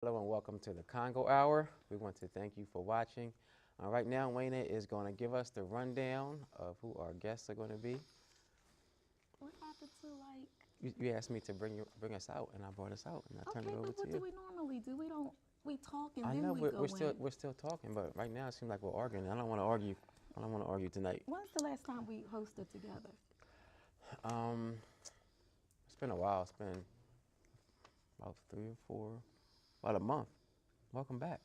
Hello and welcome to the Congo Hour. We want to thank you for watching. Right now, Wayna is going to give us the rundown of who our guests are going to be. What happened to like? You asked me to bring us out, and I brought us out, and I turned Okay, it over but to what you. do we normally do? We talk and I then know we we're, go we're still in. we're still talking, but right now it seems like we're arguing. I don't want to argue. I don't want to argue tonight. When's the last time we hosted together? Um, it's been a while. It's been about 3 or 4, about a month. Welcome back.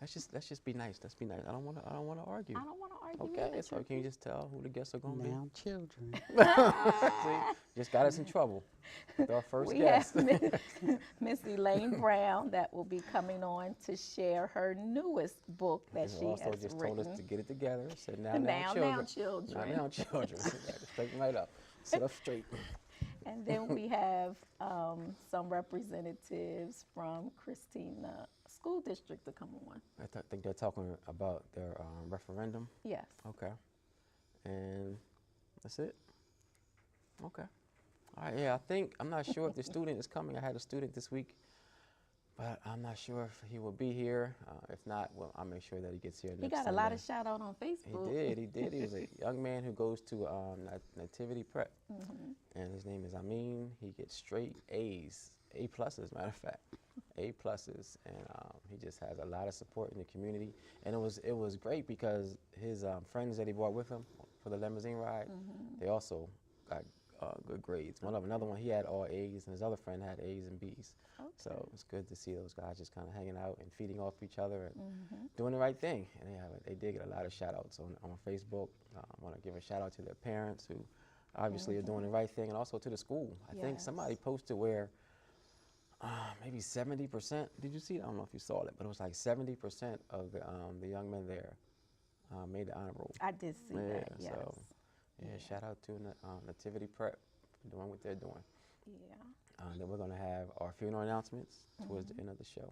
Let's just be nice. Let's be nice. I don't wanna argue. I don't want to argue Okay, either, so can you just tell who the guests are gonna Now, children. be? See, just got us in trouble with our first we guest. have Miss Elaine Brown that will be coming on to share her newest book that And she also has just written. told us to get it together. Said now Now, children. children. Now children. Straighten right up. Sit up straight. And then we have some representatives from Christina School District to come on. I think they're talking about their referendum. Yes. Okay. And that's it. Okay. All right. Yeah, I'm not sure if the student is coming. I had a student this week, but I'm not sure if he will be here. If not, well, I'll make sure that he gets here next He got Sunday. a lot of shout out on Facebook. He did. He was a young man who goes to Nativity Prep, and his name is Amin. He gets straight A's, A pluses, matter of fact, A pluses, and he just has a lot of support in the community. And it was great because his friends that he brought with him for the limousine ride, they also got good grades. Another one, he had all A's, and his other friend had A's and B's. Okay. So it's good to see those guys just kind of hanging out and feeding off each other and doing the right thing. And they did get a lot of shout outs on Facebook. I want to give a shout out to their parents who obviously are doing the right thing, and also to the school. I think somebody posted where maybe 70%, did you see it? I don't know if you saw it, but it was like 70% of the young men there made the honor roll. I did see that, yes. So, shout out to Nativity Prep for doing what they're doing. Yeah. Then we're going to have our funeral announcements towards the end of the show.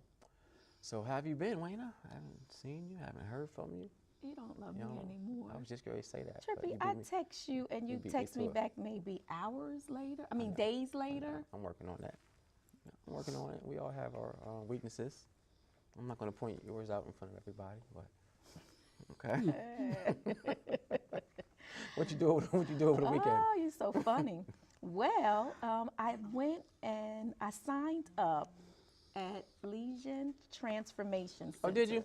So how have you been, Wayna? I haven't seen you, haven't heard from you. You don't love You me know, anymore. I was just going to say that. but Trippy, you I beat me. text you and you beat me text to me it. back maybe hours later. I mean, know. days later. I'm working on that. Yeah, I'm working on it. We all have our weaknesses. I'm not going to point yours out in front of everybody, but okay. What you do over the weekend? Oh, you're so funny. Well, I went and I signed up at Legion Transformation Center. Oh, did you?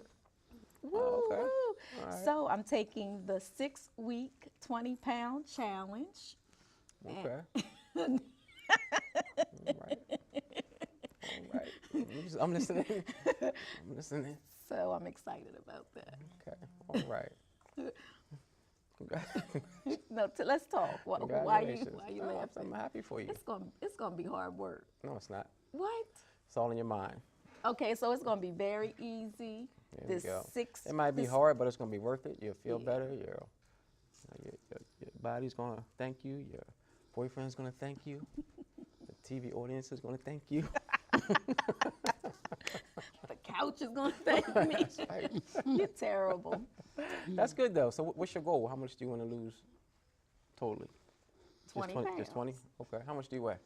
Woo, Oh, okay. woo. All right. So I'm taking the 6-week, 20-pound challenge. Okay. All right. All right. I'm listening. I'm listening. So I'm excited about that. Okay. All right. No, let's talk. Why you Congratulations. laughing? I'm happy for you. It's gonna be hard work. No, it's not. What? It's all in your mind. Okay, so it's gonna be very easy. There we go. Six. It might be this- hard, but it's gonna be worth it. You'll feel Yeah. better. Your body's gonna thank you. Your boyfriend's gonna thank you. The TV audience is gonna thank you. The couch is gonna thank me. That's right. You're terrible. That's good though. So what's your goal? How much do you want to lose totally? 20 Just 20? Okay. How much do you weigh?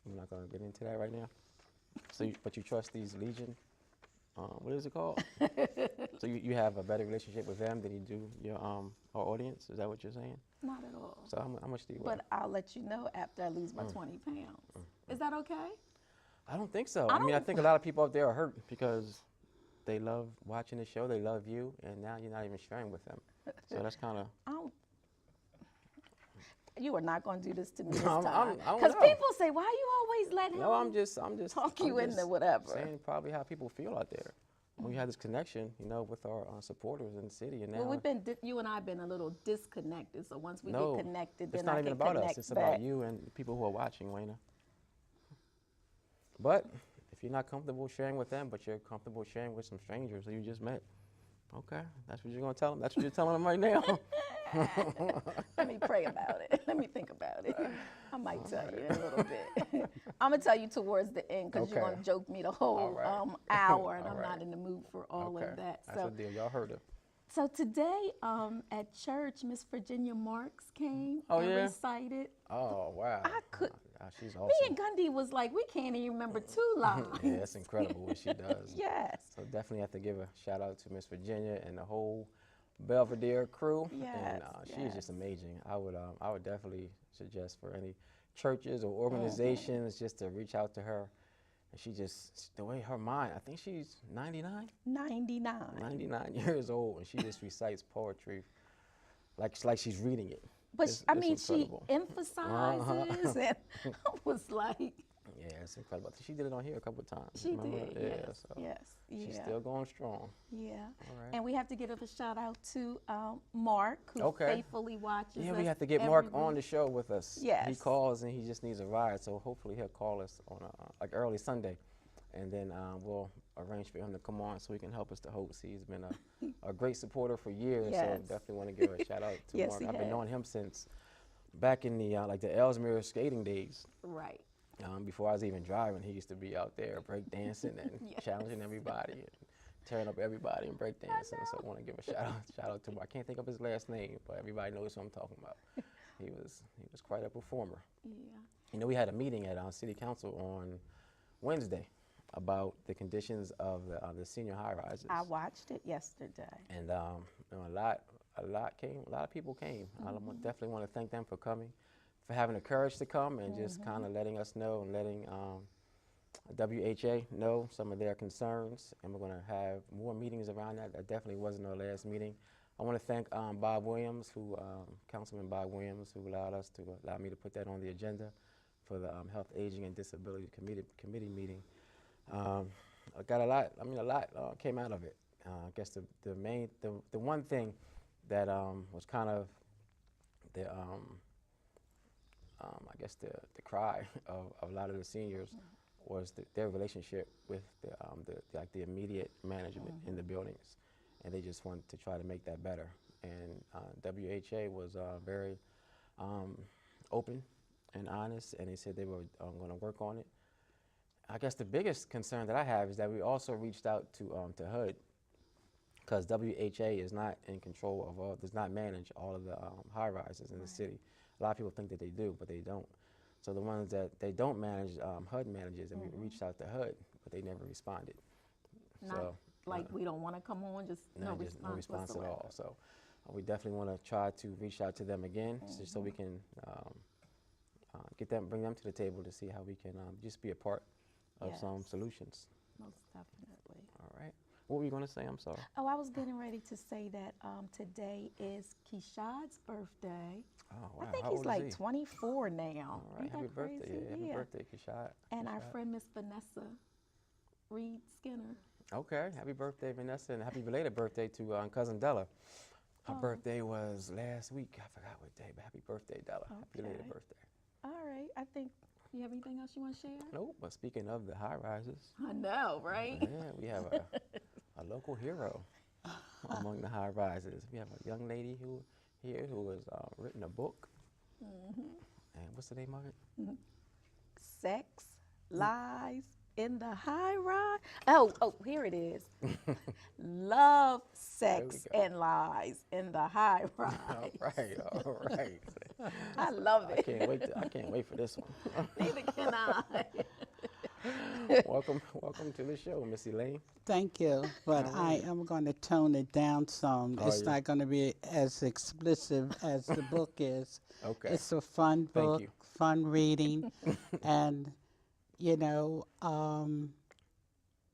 I'm not gonna get into that right now. So, but you trust these Legion? What is it called? So you have a better relationship with them than you do your our audience? Is that what you're saying? Not at all. So how much do you weigh? But I'll let you know after I lose my 20 pounds. Is that okay? I don't think so. I mean, I think a lot of people out there are hurt because they love watching the show, they love you, and now you're not even sharing with them. So that's kind of. You are not going to do this to me this I'm- time. I don't Because know. people say, why you always let him No, I'm just talk I'm you just into whatever? Saying probably how people feel out there. We had this connection, with our supporters in the city, and now Well, you and I have been a little disconnected. So once we no, get connected, it's then not I even can about connect us. It's back. about you and the people who are watching, Wayna. But if you're not comfortable sharing with them, but you're comfortable sharing with some strangers who you just met, okay, that's what you're gonna tell them. That's what you're telling them right now. Let me pray about it. Let me think about it. I might tell you in a little bit. I'm gonna tell you towards the end because you're Okay. gonna joke me the whole All right. hour, and All I'm right. not in the mood for all Okay, of that. that's a deal. Y'all heard her. So today at church, Miss Virginia Marks came Oh, and yeah? recited. Oh wow. I could. She's Me awesome. and Gundy was like, we can't even remember 2 lines. Yeah, it's incredible what she does. Yes. So definitely have to give a shout out to Miss Virginia and the whole Belvedere crew. And Yes, she's yes. just amazing. I would definitely suggest for any churches or Mm-hmm. organizations just to reach out to her. And she just, the way her mind, I think she's 99? 99. 99 years old, and she just recites poetry like she's reading it. But It's I mean, she incredible. emphasizes, and I was like, Yeah, it's incredible. I think she did it on here a couple of times. she Remember? did. Yeah, Yes. so Yes. she's Yeah. still going strong. Yeah. All right. And we have to give a shout out to Mark, who Okay. faithfully watches Yeah, us. we have to get every Mark on week. the show with us. Yes. He calls and he just needs a ride, so hopefully he'll call us on like early Sunday, and then we'll arrange for him to come on so he can help us to host. He's been a great supporter for years, Yes. so definitely want to give a shout out to Yes, Mark. he I've been has. knowing him since back in the like the Ellesmere skating days. Right. Before I was even driving, he used to be out there break dancing and Yes. challenging everybody and tearing up everybody and break dancing. So I want to give a shout out to him. I can't think of his last name, but everybody knows who I'm talking about. He was quite a performer. Yeah. You know, we had a meeting at City Council on Wednesday about the conditions of the senior high rises. I watched it yesterday. And you know, a lot of people came. I definitely want to thank them for coming, for having the courage to come and just kind of letting us know and letting WHA know some of their concerns. And we're going to have more meetings around that. That definitely wasn't our last meeting. I want to thank Bob Williams, Councilman Bob Williams, who allowed me to put that on the agenda for the Health, Aging, and Disability Committee meeting. I got a lot came out of it. I guess the one thing that was kind of the I guess the cry of a lot of the seniors was their relationship with the immediate management in the buildings, and they just wanted to try to make that better. And WHA was very open and honest, and they said they were going to work on it. I guess the biggest concern that I have is that we also reached out to HUD, because WHA is not in control of does not manage all of the high rises in the city. A lot of people think that they do, but they don't. So the ones that they don't manage, HUD manages, and we reached out to HUD, but they never responded. Not So, like we don't want to come on, just no response, no response at whatsoever. all. So we definitely want to try to reach out to them again, so we can bring them to the table to see how we can just be a part of some Yes. solutions. Most definitely. All right. What were you going to say? I'm sorry. Oh, I was getting ready to say that today is Keishad's birthday. Oh, wow. I think How he's old like is he? 24 now. All right. Isn't Happy that birthday. crazy? Yeah, happy birthday, Kishad. And our Kishad. friend Miss Vanessa Reed Skinner. Okay. Happy birthday, Vanessa, and happy belated birthday to cousin Della. Her Oh. birthday was last week. I forgot what day, but happy birthday, Della. Happy belated Okay. birthday. All right. I think, you have anything else you want to share? Nope. But speaking of the high rises, I know, right? yeah, we have a local hero among the high rises. We have a young lady who has written a book. And what's the name of it? Sex, lies in the high rise. Oh, here it is. Love, sex, go. and lies in the high rise. All right. I love I it. can't wait for this one. Neither can I. welcome to the show, Miss Elaine. Thank you, but I am going to tone it down some. Are It's you? not going to be as explicit as the book is. Okay. It's a fun Thank book, you. fun reading, and you know,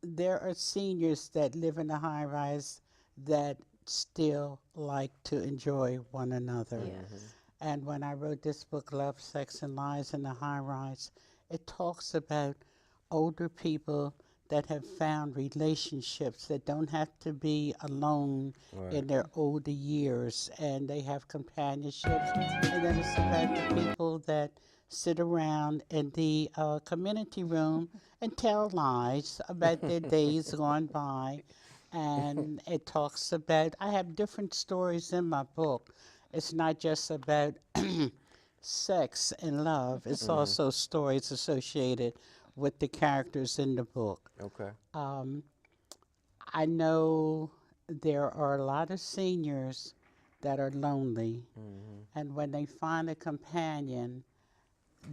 there are seniors that live in the high rise that still like to enjoy one another. Yes. And when I wrote this book, Love, Sex, and Lies in the High Rise, it talks about older people that have found relationships that don't have to be alone in their older years, and they have companionships. And then it's about the people that sit around in the community room and tell lies about their days gone by. And it talks about, I have different stories in my book. It's not just about sex and love. It's also stories associated with the characters in the book. Okay. I know there are a lot of seniors that are lonely, and when they find a companion,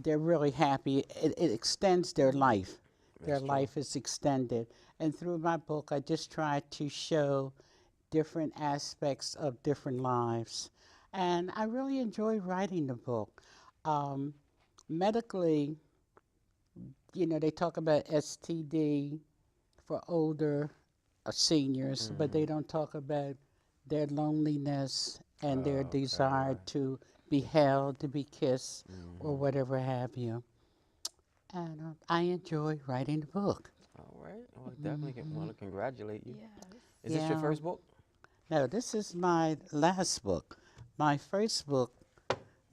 they're really happy. It extends their life. Their That's true. life is extended. And through my book, I just try to show different aspects of different lives. And I really enjoy writing the book. Um, Medically, they talk about STD for older seniors, but they don't talk about their loneliness and their Okay, desire right. to be held, to be kissed, or Mm-hmm. whatever have you. And I enjoy writing the book. All right. Well, definitely want to congratulate you. Yes. Is this your Yeah. first book? No, this is my last book. My first book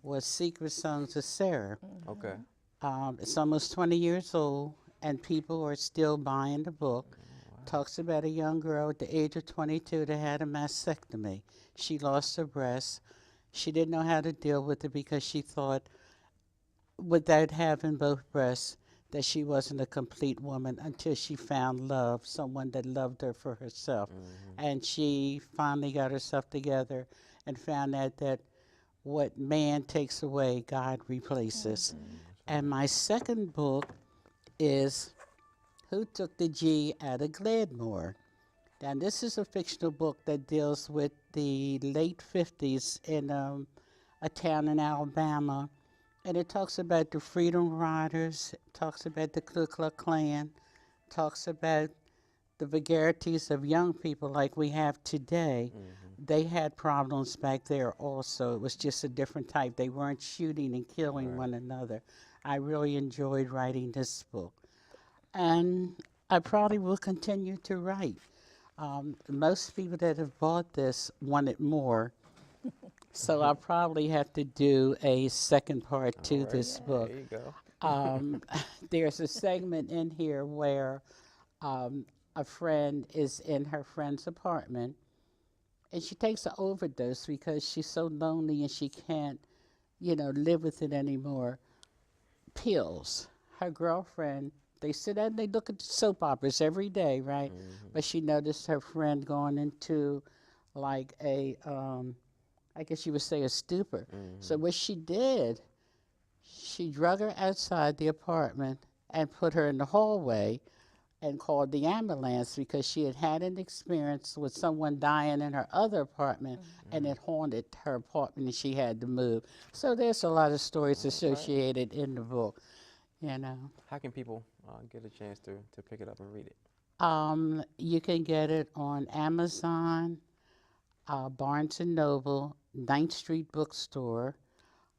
was Secret Songs of Sarah. Okay. It's almost 20 years old, and people are still buying the book. Talks about a young girl at the age of 22 that had a mastectomy. She lost her breast. She didn't know how to deal with it because she thought, without having both breasts, that she wasn't a complete woman until she found love, someone that loved her for herself. Mm-hmm. And she finally got herself together and found out that what man takes away, God replaces. That's And right. my second book is Who Took the G Out of Gladmore? Now, this is a fictional book that deals with the late 50s in a town in Alabama. And it talks about the Freedom Riders, talks about the Ku Klux Klan, talks about the vulgarities of young people like we have today. Mm-hmm. They had problems back there also. It was just a different type. They weren't shooting and killing Right. one another. I really enjoyed writing this book. And I probably will continue to write. Most people that have bought this wanted more, so I'll probably have to do a second part All to right. this There book. you go. Um, there's a segment in here where um, a friend is in her friend's apartment and she takes an overdose because she's so lonely and she can't, live with it anymore. Pills. Her girlfriend, they sit down and they look at the soap operas every day, right? Mm-hmm. But she noticed her friend going into like I guess you would say a stupor. So Mm-hmm. what she did, she drug her outside the apartment and put her in the hallway and called the ambulance because she had had an experience with someone dying in her other apartment and it haunted her apartment and she had to move. So there's a lot of stories All right. associated in the book, you know. How can people get a chance to pick it up and read it? You can get it on Amazon, Barnes and Noble, Ninth Street Bookstore,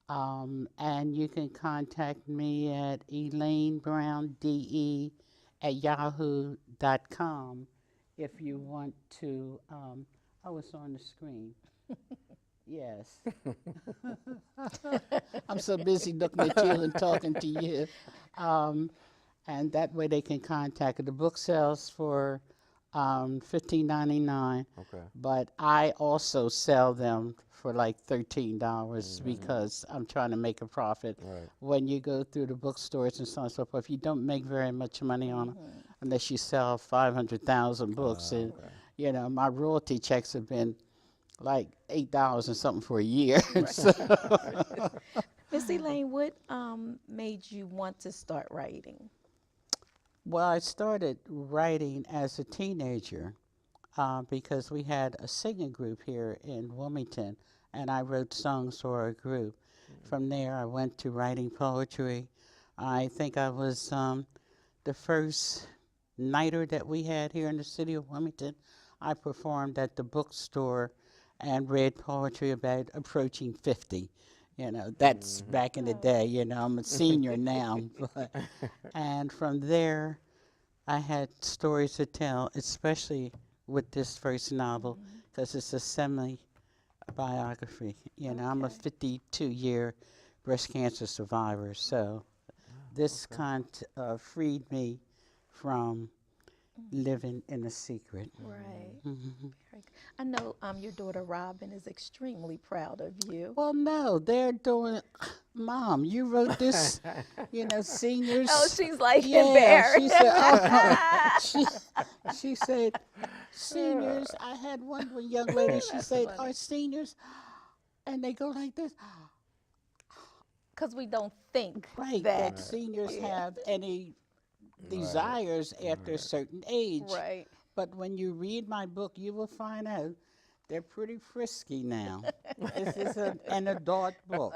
and you can contact me at elainebrownde@yahoo.com if you want to. Oh, it's on the screen. Yes. I'm so busy looking at you and talking to you. Um, and that way they can contact it. The book sells for $15.99, Okay. but I also sell them for like $13 Mm-hmm. because I'm trying to make a profit. Right. When you go through the bookstores and so on and so forth, you don't make very much money on them unless you sell 500,000 books. And, Okay. my royalty checks have been like $8 and something for a year. So, Miss Elaine, what made you want to start writing? well, I started writing as a teenager because we had a singing group here in Wilmington, and I wrote songs for our group. From there, I went to writing poetry. I think I was the first nighter that we had here in the city of Wilmington. I performed at the bookstore and read poetry about approaching 50. That's Mm-hmm. back in the day. I'm a senior now. And from there, I had stories to tell, especially with this first novel, because it's a semi biography. I'm a Okay. 52-year breast cancer survivor, so this Okay. freed me from living in a secret. Right. Mhm. Very good. I know your daughter Robin is extremely proud of you. Well, no, they're doing. Mom, you wrote this, seniors. Oh, she's like Yeah, embarrassed. she said. Oh, she said, seniors. I had one young lady. She That's said, funny. "Are seniors?" And they go like this. Because we don't think Right, that. that seniors Yeah. have any desires after a certain age. Right. But when you read my book, you will find out they're pretty frisky now. This is an adult book.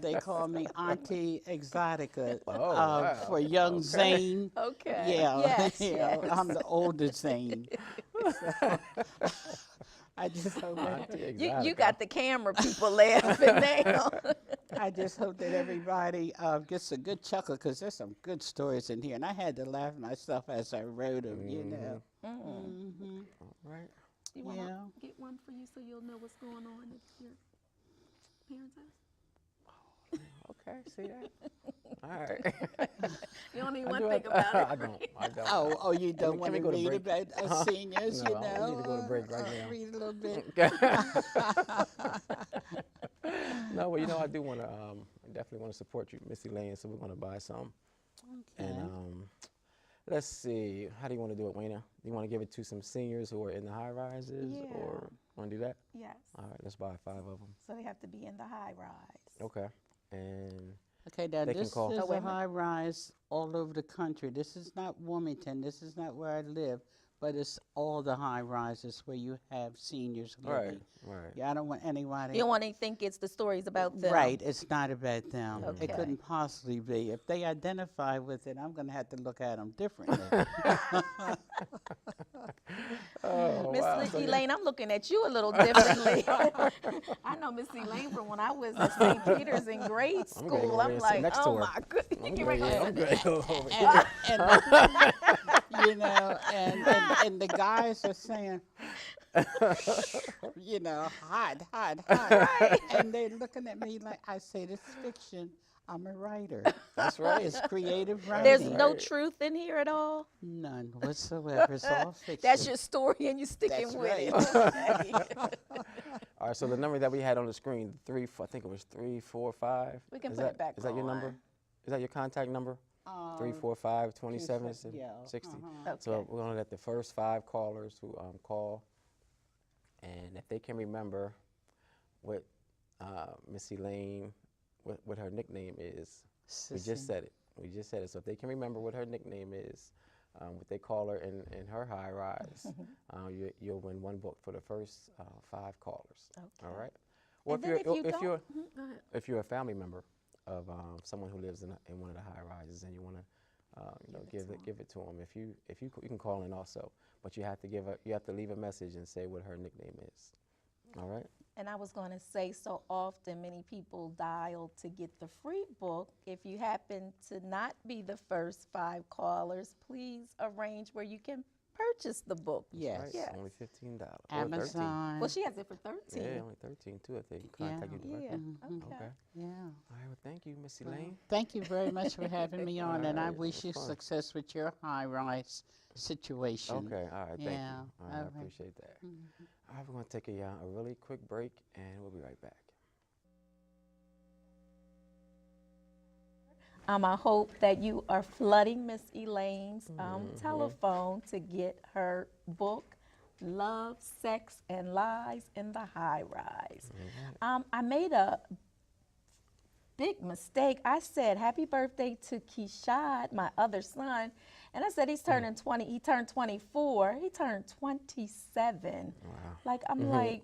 They call me Auntie Exotica wow. for young Zane. Okay. Yeah, Yes, yeah, yes. I'm the older Zane. So, I just hope that, You got the camera people laughing now. I just hope that everybody gets a good chuckle because there's some good stories in here, and I had to laugh myself as I wrote them. You know. Mm-hmm. All right. You want Yeah. to get one for you so you'll know what's going on at your parents' house? Okay, see that? All right. You don't even I want do to think have- about it. I don't. Oh, you don't Can want we to go to read break? about seniors, No, you we know? need to go to break right now. Read a little bit. No, well, you know, I do want to, I definitely want to support you, Missy Lane, so we're going to buy some. Okay. And let's see, how do you want to do it, Wayna? Do you want to give it to some seniors who are in the high rises, Yeah. or want to do that? Yes. All right, let's buy 5 of them. So they have to be in the high rise. Okay. And Okay, now They can this call. is Oh, wait a a minute. high rise all over the country. This is not Wilmington. This is not where I live, but it's all the high rises where you have seniors living. right. Yeah, I don't want anybody. You don't want to think it's the stories about them. Right, it's not about them. Okay. It couldn't possibly be. If they identify with it, I'm going to have to look at them differently. Oh, Miss wow. So Elaine, I'm looking at you a little differently. I know Miss Elaine from when I was at St. Peter's in grade I'm gonna school. go over I'm there and sit like, next to oh her. my goodness. I'm You good, right yeah, I'm there. good over here. and, you know, and the guys are saying, you know, hot. And they're looking at me like I say, this fiction. I'm a writer. That's right. It's creative writing. There's no truth in here at all. None whatsoever. It's all fiction. That's your story, and you're sticking That's with right. it. Okay. All right, so the number that we had on the screen, I think it was 345. We can Is put that, it back Is that your number? on. Is that your contact number? 345 27 yeah, 60. Okay. So we're gonna let the first 5 callers who call, and if they can remember what Missy Lane, what her nickname is, we just said it. We just said it. So if they can remember what her nickname is, what they call her in her high rise, you'll win 1 book for the first 5 callers. Okay. All right. Or And then if you don't, you're go ahead. if you're a family member of someone who lives in one of the high rises and you want to give it to them, you can call in also, but you have to leave a message and say what her nickname is. All right. And I was going to say, so often many people dial to get the free book. If you happen to not be the first 5 callers, please arrange where you can purchase the book. Yes. Right. Yes. Only $15. Or 13. Amazon. Well, she has it for 13. Yeah, only 13 too if they contact you directly. Yeah. Okay. Okay. Yeah. All right. Well, thank you, Missy Lane. Thank you very much for having me on, and I Alright, wish it you was fun. success with your high-rise situation. Okay. All right. Thank Yeah, you. All right, I alright. appreciate that. All right. We're going to take a really quick break, and we'll be right back. I hope that you are flooding Miss Elaine's telephone to get her book, Love, Sex, and Lies in the High Rise. I made a big mistake. I said, happy birthday to Keishad, my other son. And I said, he's turning 20. He turned 24. He turned 27. Wow. Like, I'm like,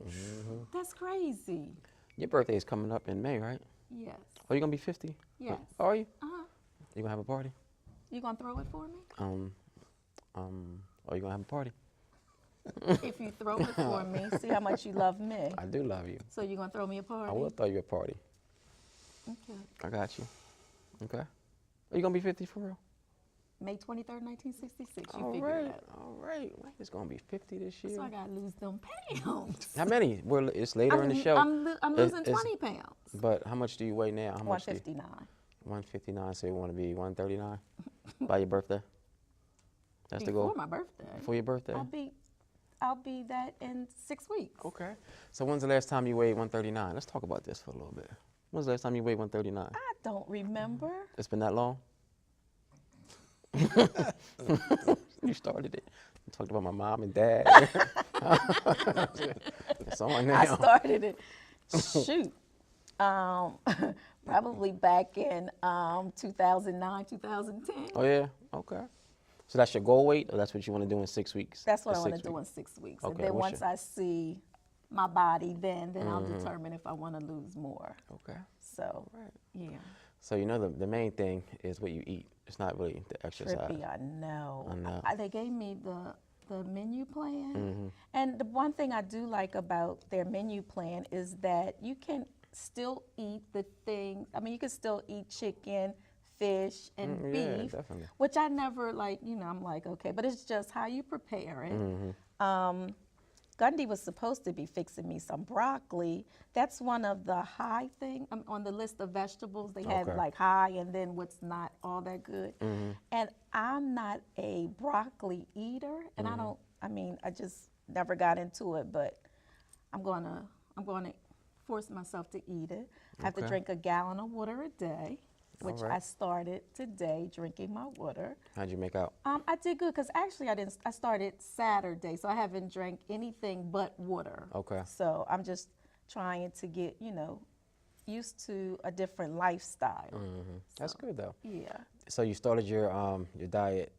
that's crazy. Your birthday is coming up in May, right? Yes. Oh, you going to be 50? Yes. Are you? Uh-huh. You going to have a party? You gonna throw it for me? Are you going to have a party? If you throw it for me, see how much you love me. I do love you. So you gonna throw me a party? I will throw you a party. Okay. I got you. Okay. Are you going to be 50 for real? May 23rd, 1966. You All figure right. it out. All right. Wait, it's going to be 50 this year. So I gotta lose them pounds. How many? It's later in the show. I'm losing It's- 20 pounds. But how much do you weigh now? How much do you? 159. 159, so you want to be 139 by your birthday? That's the Before goal? my birthday. For your birthday? I'll be that in 6 weeks. Okay. So when's the last time you weighed 139? Let's talk about this for a little bit. When's the last time you weighed 139? I don't remember. It's been that long? You started it. You talked about my mom and dad. It's on now. I started it. Shoot. Probably back in 2009, 2010. Oh yeah, okay. So that's your goal weight, or that's what you want to do in 6 weeks? That's what Or I want to 6 do weeks? in 6 weeks. Okay, And then what's once your- I see my body, then I'll determine if I want to lose more. Okay. So, Right. yeah. So you know the main thing is what you eat. It's not really the exercise. Trippy, I know. I know. They gave me the menu plan. Mm-hmm. And the one thing I do like about their menu plan is that you can still eat the thing. I mean, you can still eat chicken, fish, and Yeah, beef, definitely. which I never like, I'm like, okay, but it's just how you prepare it. Mm-hmm. Gundy was supposed to be fixing me some broccoli. That's one of the high thing on the list of vegetables. They have Okay. like high and then what's not all that good. And I'm not a broccoli eater, and I just never got into it. But I'm gonna force myself to eat it. I have to Okay. drink a gallon of water a day, which All right. I started today drinking my water. How'd you make out? I did good because actually I started Saturday, so I haven't drank anything but water. Okay. So I'm just trying to get, used to a different lifestyle. That's good though. Yeah. So you started your diet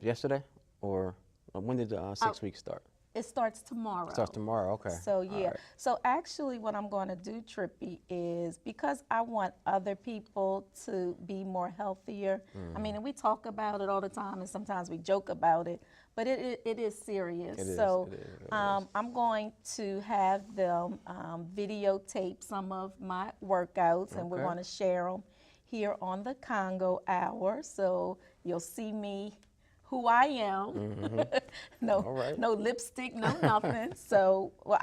yesterday, or when did the 6 weeks start? It starts tomorrow. Starts tomorrow. Okay. So All yeah. right. So actually what I'm going to do, Trippy, is because I want other people to be more healthier. I mean, and we talk about it all the time and sometimes we joke about it, but it is serious. It is, So it is, it is. I'm going to have them videotape some of my workouts, and we're Okay. going to share them here on the Congo Hour. So you'll see me who I am. No, All right. no lipstick, no nothing. So, well,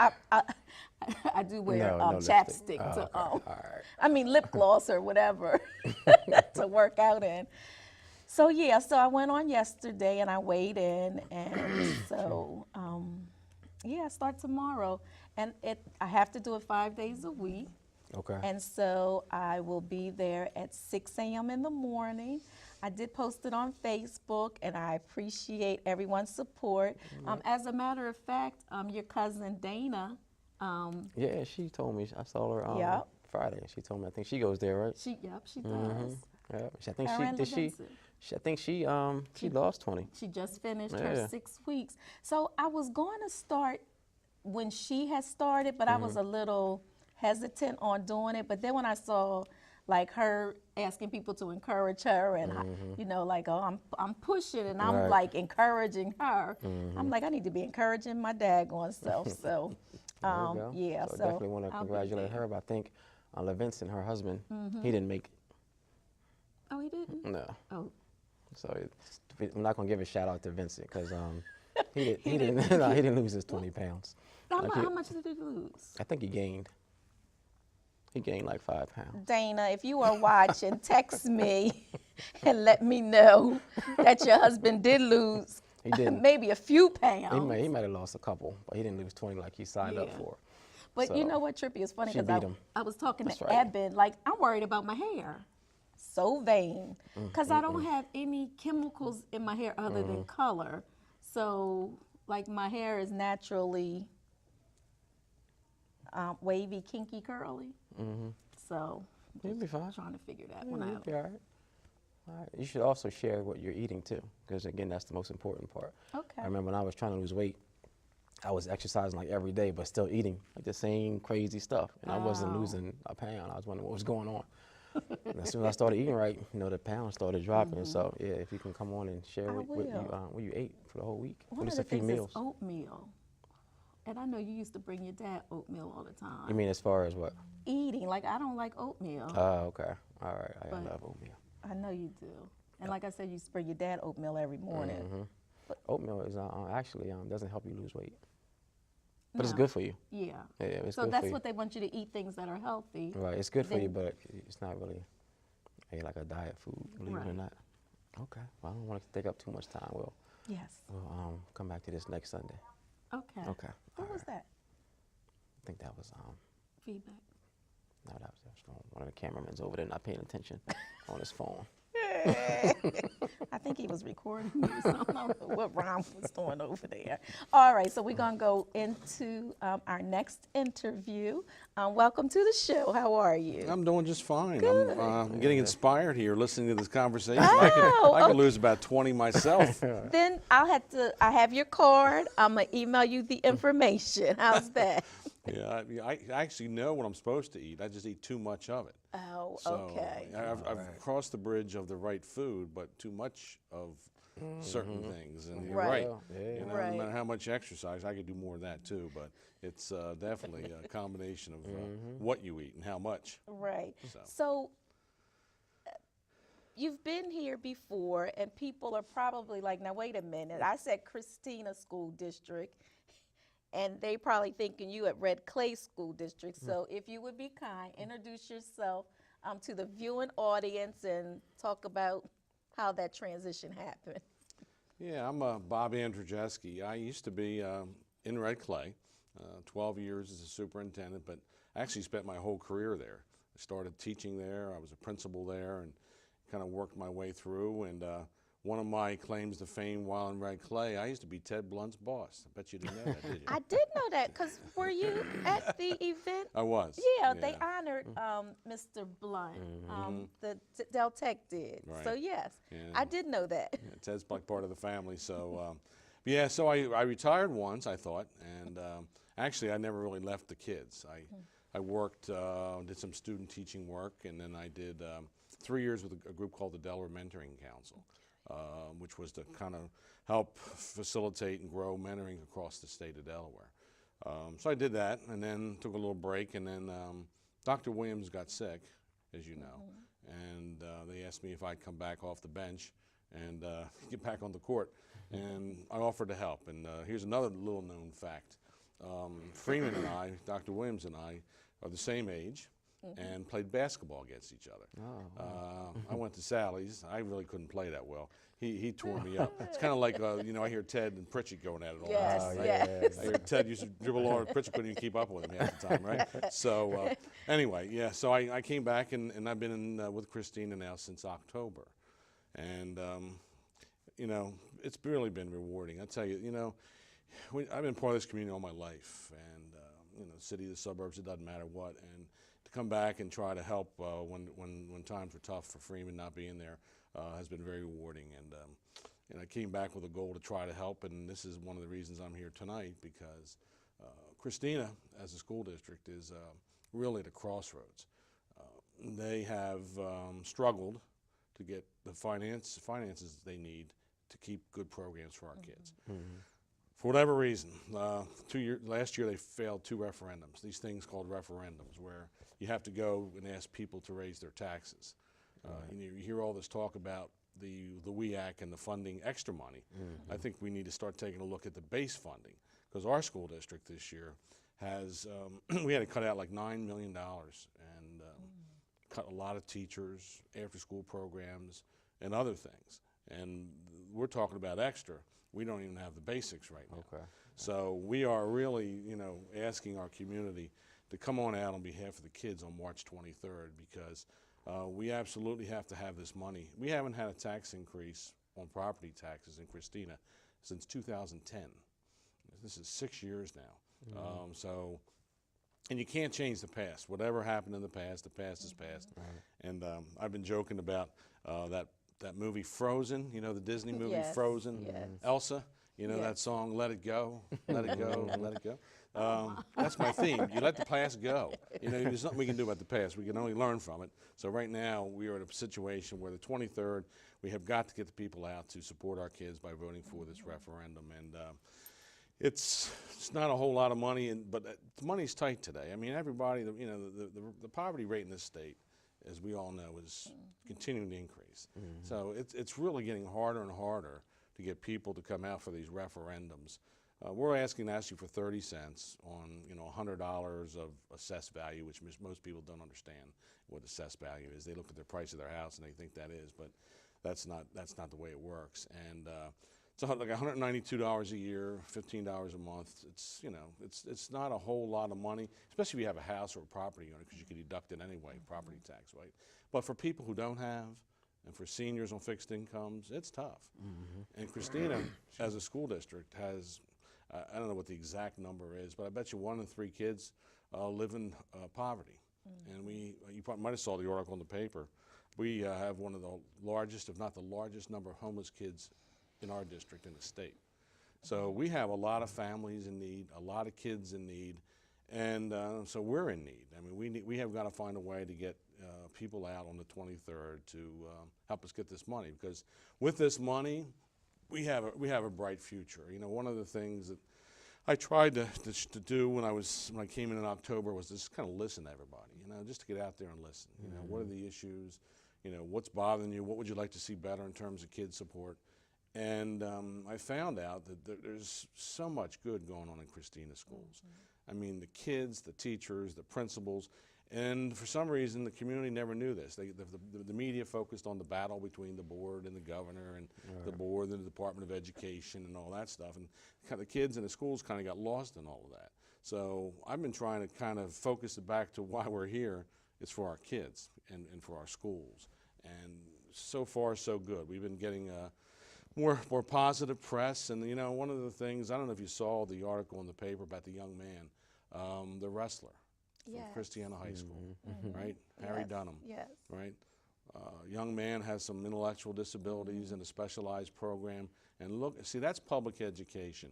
I do wear No chapstick lipstick. to, Oh, okay. All right. I mean lip gloss or whatever to work out in. So yeah, so I went on yesterday and I weighed in, and so yeah, I start tomorrow, and I have to do it 5 days a week. Okay. And so I will be there at 6 a.m. in the morning. I did post it on Facebook, and I appreciate everyone's support. As a matter of fact, your cousin Dana, Yeah, she told me. I saw her Yep. Friday. She told me. I think she goes there, right? she does. Yeah. I think Her and LaVinci. she lost 20. She just finished Yeah. her 6 weeks. So I was going to start when she had started, but I was a little hesitant on doing it. But then when I saw like her asking people to encourage her, and like, oh, I'm pushing, and I'm Right. like encouraging her. I'm like, I need to be encouraging my daggone self. So There you go. yeah, So so definitely want to I'll be congratulate there. her. But I think LaVinci, her husband, he didn't make it. Oh, he didn't. No. Oh, So I'm not gonna give a shout out to Vincent because he didn't no, he didn't lose his 20 pounds. Like how much did he lose? I think he gained. He gained like 5 pounds. Dana, if you are watching, text me and let me know that your husband did lose He didn't. maybe a few pounds. He might have lost a couple, but he didn't lose 20 like he signed up Yeah. for. But you So, know what, Trippy, is funny she because beat him. I was talking That's to right. Eben, like, I'm worried about my hair. So vain. Because I don't have any chemicals in my hair other than color. So, like, my hair is naturally wavy, kinky, curly. So, You'll be fine. trying to figure that Yeah, one you'll out. be all right. All right. You should also share what you're eating too, because again, that's the most important part. Okay. I remember when I was trying to lose weight, I was exercising like every day, but still eating like the same crazy stuff, and I wasn't losing a pound. I was wondering what was going on. And as soon as I started eating right, the pounds started dropping. So yeah, if you can come on and share I what you ate for the whole week, One at of least the a few things meals. is oatmeal. And I know you used to bring your dad oatmeal all the time. You mean as far as what? Eating, like, I don't like oatmeal. Oh, okay. All right. I But- love oatmeal. I know you do. And like I said, you used to bring your dad oatmeal every morning. Oatmeal is actually doesn't help you lose weight, but it's No. good for you. Yeah. Yeah, it's So good that's for you. what they want you to eat, things that are healthy. Right, it's good for you, Then- but it's not really like a diet food, believe it or Right. not. Okay, well, I don't want to take up too much time. We'll Yes. come back to this next Sunday. Okay. Okay. What was that? I think that was Feedback. no, that was one of the cameramans over there not paying attention on his phone. I think he was recording me or something. I don't know what Ron was doing over there. All right, so we're going to go into our next interview. Welcome to the show. How are you? I'm doing just fine. Good. I'm getting inspired here listening to this conversation. Oh, I could lose about 20 myself. Then I have your card. I'm going to email you the information. How's that? Yeah, I actually know what I'm supposed to eat. I just eat too much of it. Oh, So okay. I've crossed the bridge of the right food, but too much of certain things. And you're Right. right. Yeah. You know, Right. no matter how much exercise, I could do more of that too. But it's definitely a combination of what you eat and how much. Right. So. So you've been here before, and people are probably like, now, wait a minute. I said Christina School District, and they probably thinking you at Red Clay School District. So if you would be kind, introduce yourself to the viewing audience and talk about how that transition happened. Yeah, I'm Bob Andrzejewski. I used to be in Red Clay, 12 years as a superintendent, but I actually spent my whole career there. I started teaching there. I was a principal there and kind of worked my way through. And one of my claims to fame while in Red Clay, I used to be Ted Blunt's boss. I bet you didn't know that, did you? I did know that, because were you at the event? I was. Yeah, they honored Mr. Blunt. The Del Tech did. Right. So yes, Yeah. I did know that. Yeah, Ted's like part of the family. So, yeah, so I retired once, I thought, and actually I never really left the kids. I worked, did some student teaching work, and then I did 3 years with a group called the Delaware Mentoring Council, which was to kind of help facilitate and grow mentoring across the state of Delaware. So I did that, and then took a little break, and then Dr. Williams got sick, as you know, and they asked me if I'd come back off the bench and get back on the court, and I offered to help. And here's another little known fact. Freeman and I, Dr. Williams and I, are the same age and played basketball against each other. I went to Sally's. I really couldn't play that well. He tore me up. It's kind of like, you know, I hear Ted and Pritchett going at it all Yes, the time. Right? yes. I hear Ted used to dribble on, Pritchett couldn't even keep up with him half the time, right? So anyway, yeah, so I came back, and I've been with Christina now since October. And, you know, it's really been rewarding. I tell you, you know, I've been part of this community all my life, and, you know, the city, the suburbs, it doesn't matter what. And to come back and try to help when times were tough for Freeman not being there has been very rewarding. And I came back with a goal to try to help, and this is one of the reasons I'm here tonight, because Christina, as a school district, is really at a crossroads. They have struggled to get the finances they need to keep good programs for our kids. For whatever reason, last year they failed 2 referendums, these things called referendums, where you have to go and ask people to raise their taxes. You hear all this talk about the WEAC and the funding extra money. I think we need to start taking a look at the base funding, because our school district this year has, we had to cut out like $9 million and cut a lot of teachers, after-school programs, and other things. And we're talking about extra. We don't even have the basics right now. Okay. So we are really, you know, asking our community to come on out on behalf of the kids on March 23rd, because we absolutely have to have this money. We haven't had a tax increase on property taxes in Christina since 2010. This is 6 years now. So, and you can't change the past. Whatever happened in the past is past. And I've been joking about that movie Frozen, you know, the Disney movie Yes, Frozen, yes. Elsa, you know, Yes. that song, Let It Go, Let It Go, Let It Go. That's my theme. You let the past go. You know, there's nothing we can do about the past. We can only learn from it. So right now, we are in a situation where the 23rd, we have got to get the people out to support our kids by voting for this referendum. And it's not a whole lot of money, but the money's tight today. I mean, everybody, you know, the poverty rate in this state, as we all know, is continuing to increase. So it's really getting harder and harder to get people to come out for these referendums. We're asking actually for 30 cents on, you know, $100 of assessed value, which most people don't understand what assessed value is. They look at the price of their house and they think that is, but that's not the way it works. And it's like $192 a year, $15 a month. It's, you know, it's not a whole lot of money, especially if you have a house or a property owner, because you can deduct it anyway, property tax, right? But for people who don't have, and for seniors on fixed incomes, it's tough. And Christina, as a school district, has, I don't know what the exact number is, but I bet you 1 in 3 kids live in poverty. And you probably might have saw the article in the paper. We have one of the largest, if not the largest, number of homeless kids in our district in the state. So we have a lot of families in need, a lot of kids in need, and so we're in need. I mean, we have got to find a way to get people out on the 23rd to help us get this money, because with this money, we have a bright future. You know, one of the things that I tried to do when I came in October was just kind of listen to everybody. You know, just to get out there and listen. You know, what are the issues? You know, what's bothering you? What would you like to see better in terms of kid support? And I found out that there's so much good going on in Christina schools. I mean, the kids, the teachers, the principals, and for some reason the community never knew this. The media focused on the battle between the board and the governor, and the board and the Department of Education and all that stuff. And the kids in the schools kind of got lost in all of that. So I've been trying to kind of focus it back to why we're here. It's for our kids and for our schools. And so far, so good. We've been getting more positive press. And, you know, one of the things, I don't know if you saw the article in the paper about the young man, the wrestler from Christiana High School, right? Harry Dunham, right? Young man has some intellectual disabilities in a specialized program. And look, see, that's public education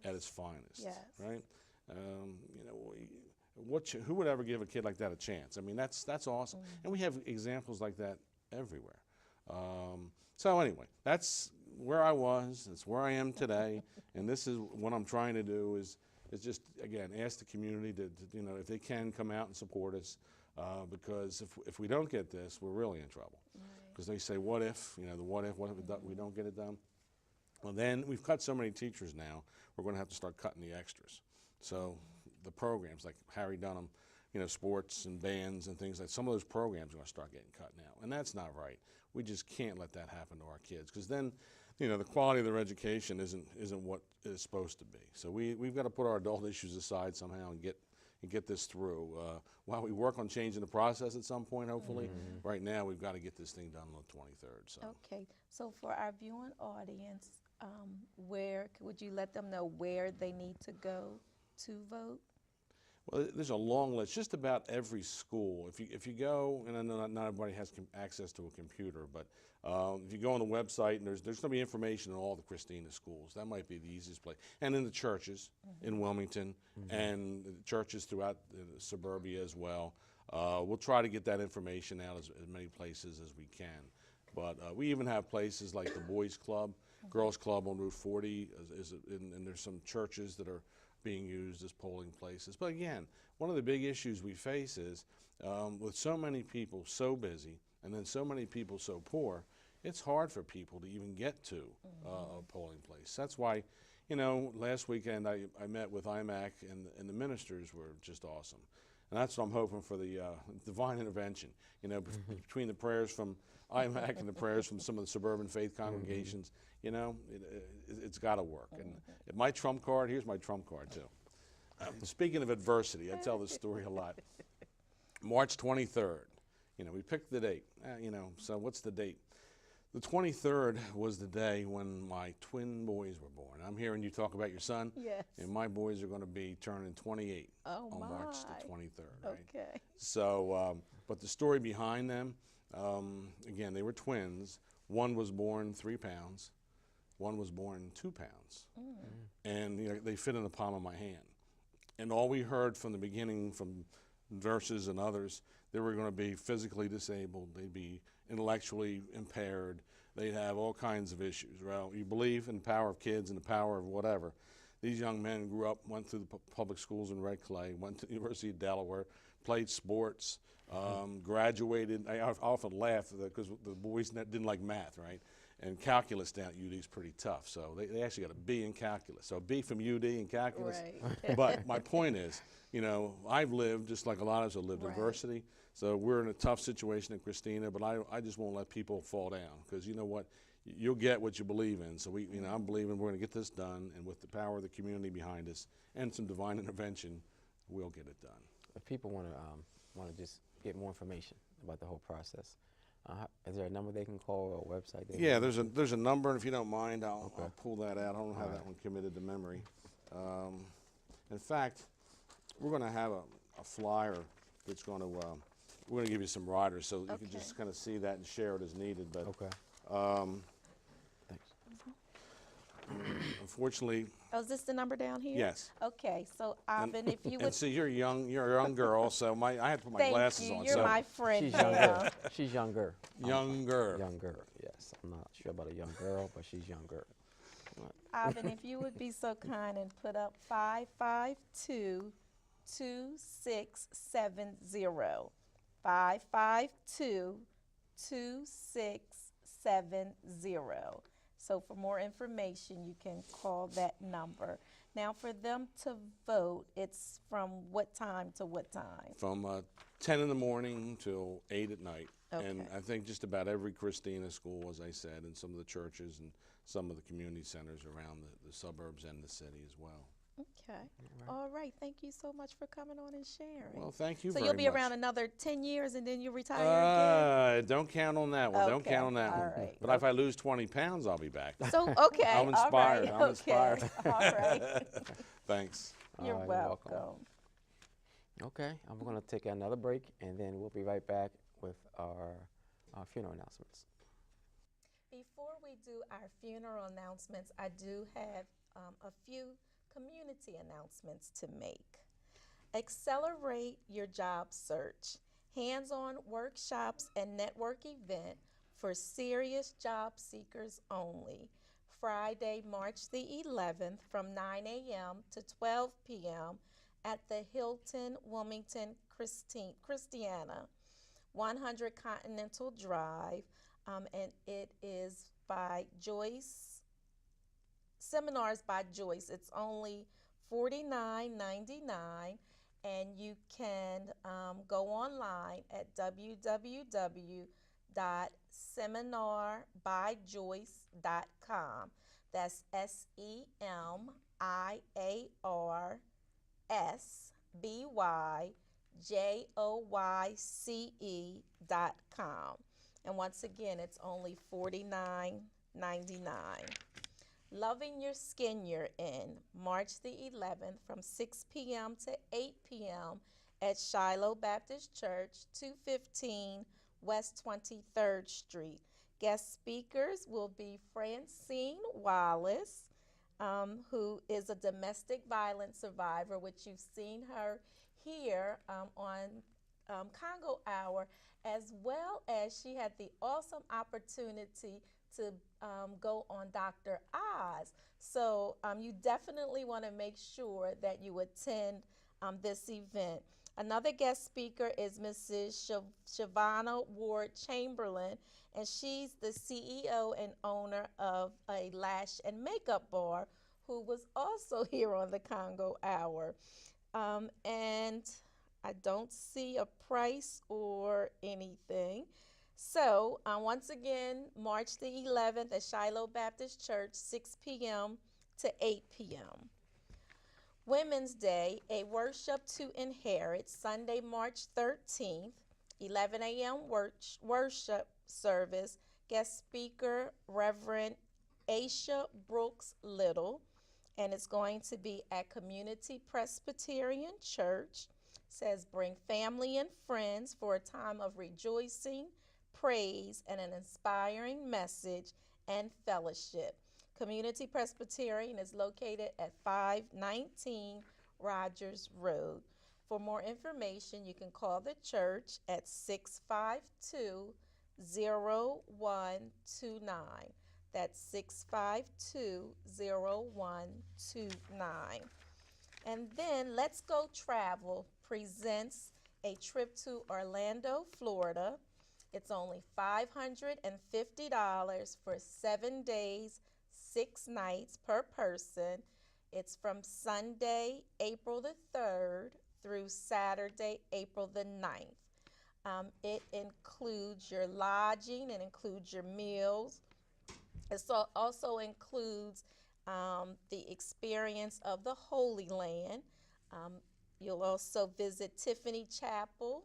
at its finest, right? You know, who would ever give a kid like that a chance? I mean, that's awesome. And we have examples like that everywhere. So anyway, that's where I was, it's where I am today, and this is what I'm trying to do is just, again, ask the community to you know, if they can come out and support us, because if we don't get this, we're really in trouble. Because they say, what if, you know, what if we don't get it done? Well, then we've cut so many teachers now, we're going to have to start cutting the extras. So the programs like Harry Dunham, you know, sports and bands and things like some of those programs are going to start getting cut now, and that's not right. We just can't let that happen to our kids, because then, you know, the quality of their education isn't what it's supposed to be. So we've got to put our adult issues aside somehow and get this through. While we work on changing the process at some point, hopefully, right now we've got to get this thing done on the 23rd. So. Okay, so for our viewing audience, where would you let them know where they need to go to vote? Well, there's a long list. Just about every school. If you go, and I know not everybody has access to a computer, but if you go on the website, and there's going to be information in all the Christina schools. That might be the easiest place. And in the churches in Wilmington, and the churches throughout the suburbia as well. We'll try to get that information out as many places as we can. But we even have places like the Boys Club, Girls Club on Route 40, and there's some churches that are being used as polling places. But again, one of the big issues we face is with so many people so busy and then so many people so poor, it's hard for people to even get to a polling place. That's why, you know, last weekend I met with IMAC, and the ministers were just awesome. And that's what I'm hoping for, the divine intervention, you know, between the prayers from IMAC and the prayers from some of the suburban faith congregations. You know, it's got to work. And my trump card, here's my trump card too. Speaking of adversity, I tell this story a lot. March 23rd, you know, we picked the date. You know, so what's the date? The 23rd was the day when my twin boys were born. I'm hearing you talk about your son. Yes. And my boys are going to be turning 28 on March the 23rd. Right? Okay. So, but the story behind them, again, they were twins. One was born 3 pounds. One was born 2 pounds. And you know, they fit in the palm of my hand. And all we heard from the beginning from nurses and others, they were going to be physically disabled. They'd be intellectually impaired. They'd have all kinds of issues. Well, you believe in the power of kids and the power of whatever. These young men grew up, went through the public schools in Red Clay, went to the University of Delaware, played sports, graduated. I often laugh because the boys didn't like math, right? And calculus down at UD is pretty tough. So they actually got a B in calculus. So a B from UD in calculus. Right. But my point is, you know, I've lived, just like a lot of us have lived, adversity. So we're in a tough situation in Christina, but I just won't let people fall down, because you know what? You'll get what you believe in. So you know, I'm believing we're going to get this done, and with the power of the community behind us and some divine intervention, we'll get it done. If people want to just get more information about the whole process, Is there a number they can call or a website? Yeah, there's a number, and if you don't mind, I'll pull that out. I don't have All that right. one committed to memory. In fact, we're going to have a flyer that's going to we're going to give you some riders, so you can just kind of see that and share it as needed. But Okay. Thanks. unfortunately, Oh, is this the number down here? yes. Okay, so Ivan, if you And would, see, you're young girl, so I had to put my thank glasses you. on. You're so my friend She's now. younger. She's younger. younger. Younger. Yes. I'm not sure about a young girl, but she's younger. Ivan, if you would be so kind and put up 552-2670. 552-2670. So for more information, you can call that number. Now, for them to vote, it's from what time to what time? From 10 in the morning till 8 at night. And Okay. I think just about every Christina school, as I said, and some of the churches and some of the community centers around the suburbs and the city as well. Okay. All right. Thank you so much for coming on and sharing. Well, thank you So very you'll be much. around another 10 years and then you retire Don't count on that one. Don't Okay, count on that all one. right, But if I lose 20 pounds, I'll be back. again? So, okay. I'm inspired, All right, I'm inspired. Okay. All right. Thanks. You're All right, welcome. Okay. I'm going to take another break, and then we'll be right back with our funeral announcements. Before we do our funeral announcements, I do have a few community announcements to make. Accelerate your job search. Hands-on workshops and network event for serious job seekers only. Friday, March the 11th from 9 a.m. to 12 p.m. at the Hilton Wilmington Christiana, 100 Continental Drive, and it is by Joyce. Seminars by Joyce. It's only $49.99, and you can go online at www.seminarbyjoyce.com. That's SEMIARSBYJOYCE.com. And once again, it's only $49.99. Loving Your Skin You're In, March the 11th from 6 p.m. to 8 p.m. at Shiloh Baptist Church, 215 West 23rd Street. Guest speakers will be Francine Wallace, who is a domestic violence survivor, which you've seen her here on Congo Hour, as well as she had the awesome opportunity to go on Dr. Oz. So you definitely want to make sure that you attend this event. Another guest speaker is Mrs. Shavana Ward Chamberlain, and she's the CEO and owner of a lash and makeup bar, who was also here on the Congo Hour. And I don't see a price or anything. So, once again, March the 11th at Shiloh Baptist Church, 6 p.m. to 8 p.m. Women's Day, a worship to inherit, Sunday, March 13th, 11 a.m. worship service. Guest speaker, Reverend Aisha Brooks Little, and it's going to be at Community Presbyterian Church. Says bring family and friends for a time of rejoicing, praise, and an inspiring message and fellowship. Community Presbyterian is located at 519 Rogers Road. For more information, you can call the church at 652-0129. That's 652-0129. And then Let's Go Travel presents a trip to Orlando, Florida. It's only $550 for 7 days, 6 nights per person. It's from Sunday, April the 3rd through Saturday, April the 9th. It includes your lodging, it includes your meals. It also includes the experience of the Holy Land. You'll also visit Tiffany Chapel.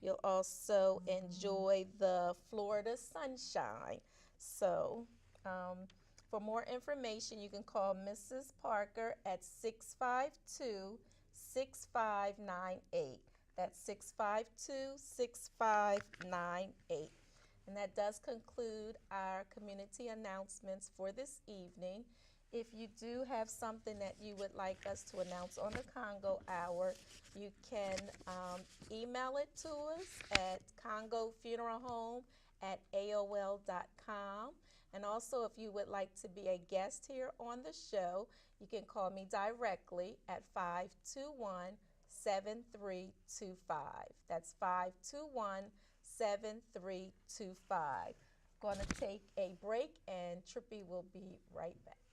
You'll also enjoy the Florida sunshine. So, for more information, you can call Mrs. Parker at 652-6598. That's 652-6598. And that does conclude our community announcements for this evening. If you do have something that you would like us to announce on the Congo Hour, you can email it to us at congofuneralhome@aol.com. And also, if you would like to be a guest here on the show, you can call me directly at 521-7325. That's 521-7325. Going to take a break, and Trippy will be right back.